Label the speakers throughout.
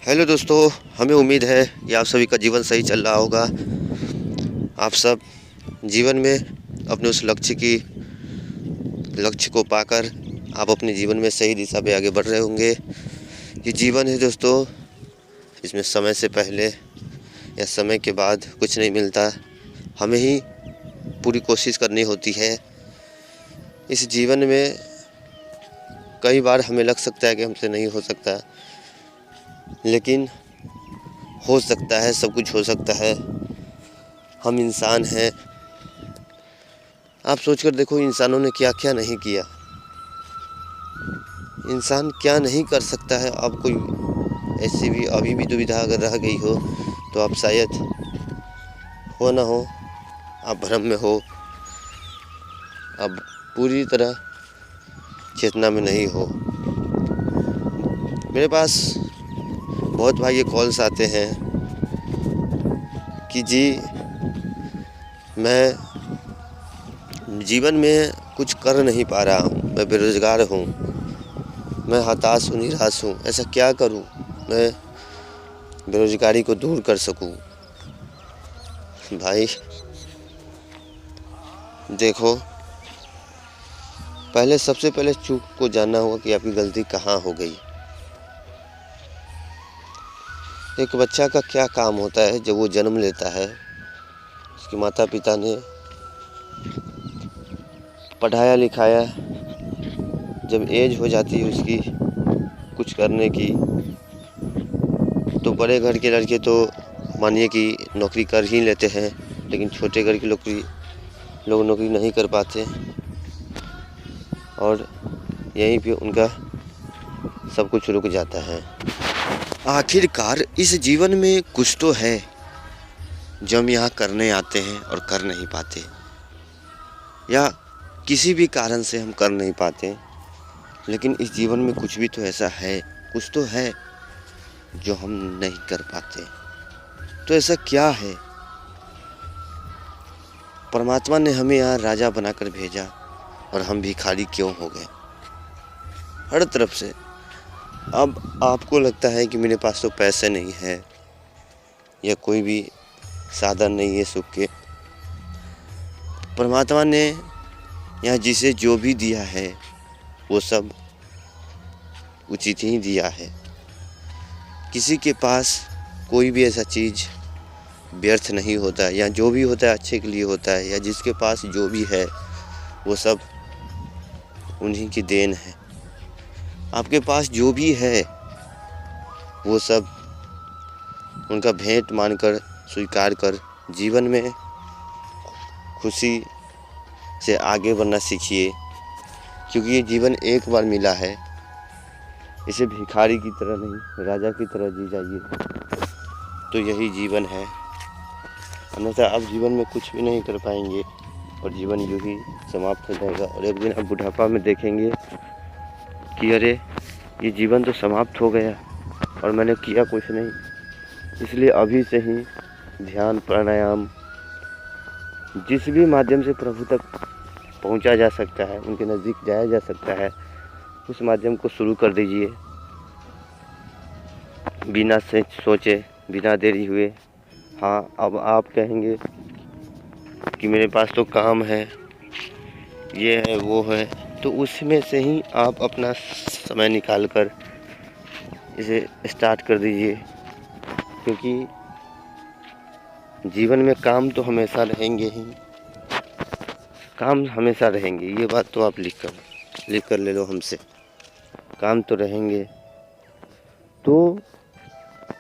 Speaker 1: Hello दोस्तों, हमें उम्मीद है कि आप सभी का जीवन सही चल रहा होगा। आप सब जीवन में अपने उस लक्ष्य को पाकर आप अपने जीवन में सही दिशा पे आगे बढ़ रहे होंगे। ये जीवन है दोस्तों, इसमें समय से पहले या समय के बाद कुछ नहीं मिलता। हमें ही पूरी कोशिश करनी होती है। इस जीवन में कई बार हमें लग सकता है कि हमसे नहीं हो सकता, लेकिन हो सकता है, सब कुछ हो सकता है। हम इंसान हैं। आप सोचकर देखो, इंसानों ने क्या क्या नहीं किया। इंसान क्या नहीं कर सकता है। अब कोई ऐसी भी अभी भी दुविधा अगर रह गई हो तो आप शायद हो ना हो, आप भ्रम में हो, अब पूरी तरह चेतना में नहीं हो। मेरे पास बहुत भाई ये कॉल्स आते हैं कि जी मैं जीवन में कुछ कर नहीं पा रहा हूँ, मैं बेरोज़गार हूँ, मैं हताश हूँ, निराश हूँ, ऐसा क्या करूँ मैं बेरोज़गारी को दूर कर सकूँ। भाई देखो, सबसे पहले चूक को जानना होगा कि आपकी गलती कहाँ हो गई। एक बच्चा का क्या काम होता है जब वो जन्म लेता है, उसके माता पिता ने पढ़ाया लिखाया, जब एज हो जाती है उसकी कुछ करने की, तो बड़े घर के लड़के तो मानिए कि नौकरी कर ही लेते हैं, लेकिन छोटे घर के लोग नौकरी नहीं कर पाते और यहीं पे उनका सब कुछ रुक जाता है। आखिरकार इस जीवन में कुछ तो है जो हम यहाँ करने आते हैं और कर नहीं पाते, या किसी भी कारण से हम कर नहीं पाते। लेकिन इस जीवन में कुछ भी तो ऐसा है, कुछ तो है जो हम नहीं कर पाते। तो ऐसा क्या है? परमात्मा ने हमें यहाँ राजा बनाकर भेजा और हम भिखारी क्यों हो गए हर तरफ से। अब आपको लगता है कि मेरे पास तो पैसे नहीं है या कोई भी साधन नहीं है सुख के। परमात्मा ने यहाँ जिसे जो भी दिया है वो सब उचित ही दिया है। किसी के पास कोई भी ऐसा चीज़ व्यर्थ नहीं होता, या जो भी होता है अच्छे के लिए होता है, या जिसके पास जो भी है वो सब उन्हीं की देन है। आपके पास जो भी है वो सब उनका भेंट मानकर स्वीकार कर जीवन में खुशी से आगे बढ़ना सीखिए, क्योंकि ये जीवन एक बार मिला है। इसे भिखारी की तरह नहीं, राजा की तरह जी जाइए, तो यही जीवन है। अन्यथा आप जीवन में कुछ भी नहीं कर पाएंगे और जीवन यूं ही समाप्त हो जाएगा। और एक दिन आप बुढ़ापा में देखेंगे कि अरे ये जीवन तो समाप्त हो गया और मैंने किया कुछ नहीं। इसलिए अभी से ही ध्यान, प्राणायाम, जिस भी माध्यम से प्रभु तक पहुंचा जा सकता है, उनके नज़दीक जाया जा सकता है, उस माध्यम को शुरू कर दीजिए। बिना सोचे, बिना देरी हुए। हाँ, अब आप कहेंगे कि मेरे पास तो काम है, ये है, वो है, तो उसमें से ही आप अपना समय निकाल कर इसे स्टार्ट कर दीजिए, क्योंकि जीवन में काम तो हमेशा रहेंगे ही, काम हमेशा रहेंगे। ये बात तो आप लिख कर ले लो हमसे, काम तो रहेंगे। तो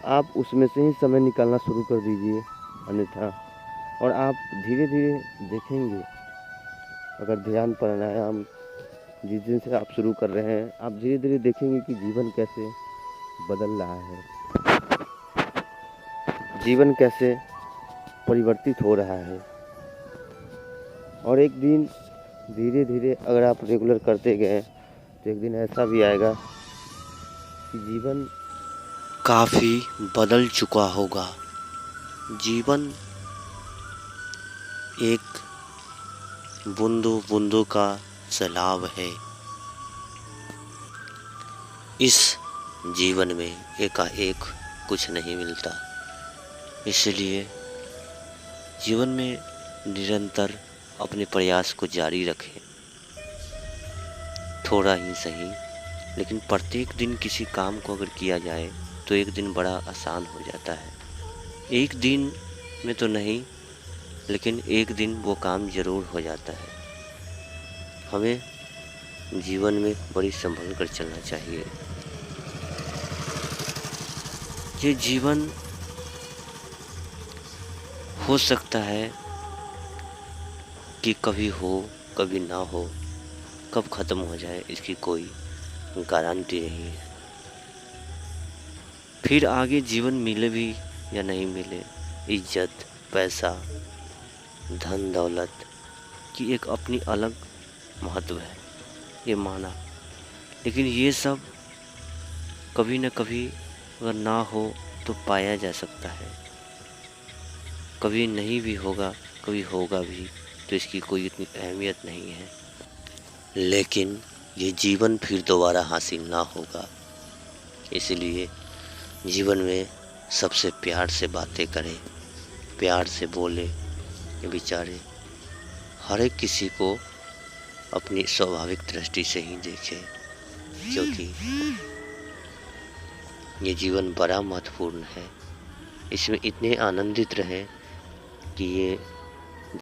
Speaker 1: आप उसमें से ही समय निकालना शुरू कर दीजिए, अन्यथा। और आप धीरे धीरे देखेंगे, अगर ध्यान, प्राणायाम जिस दिन से आप शुरू कर रहे हैं, आप धीरे धीरे देखेंगे कि जीवन कैसे बदल रहा है, जीवन कैसे परिवर्तित हो रहा है। और एक दिन धीरे धीरे अगर आप रेगुलर करते गए तो एक दिन ऐसा भी आएगा कि जीवन काफ़ी बदल चुका होगा। जीवन एक बूंदों बूंदों का सैलाब है। इस जीवन में एकाएक
Speaker 2: कुछ नहीं मिलता। इसलिए जीवन में निरंतर अपने प्रयास को जारी रखें। थोड़ा ही सही, लेकिन प्रत्येक दिन किसी काम को अगर किया जाए तो एक दिन बड़ा आसान हो जाता है। एक दिन में तो नहीं, लेकिन एक दिन वो काम ज़रूर हो जाता है। हमें जीवन में बड़ी संभल कर चलना चाहिए। ये जीवन हो सकता है कि कभी हो, कभी ना हो, कब ख़त्म हो जाए इसकी कोई गारंटी नहीं है। फिर आगे जीवन मिले भी या नहीं मिले, इज्जत, पैसा, धन दौलत की एक अपनी अलग महत्व है, ये माना। लेकिन ये सब कभी न कभी अगर ना हो तो पाया जा सकता है। कभी नहीं भी होगा, कभी होगा भी, तो इसकी कोई इतनी अहमियत नहीं है। लेकिन ये जीवन फिर दोबारा हासिल ना होगा। इसलिए जीवन में सबसे प्यार से बातें करें, प्यार से बोलें, विचारें। हर एक किसी को अपनी स्वाभाविक दृष्टि से ही देखें, क्योंकि ये जीवन बड़ा महत्वपूर्ण है। इसमें इतने आनंदित रहें कि ये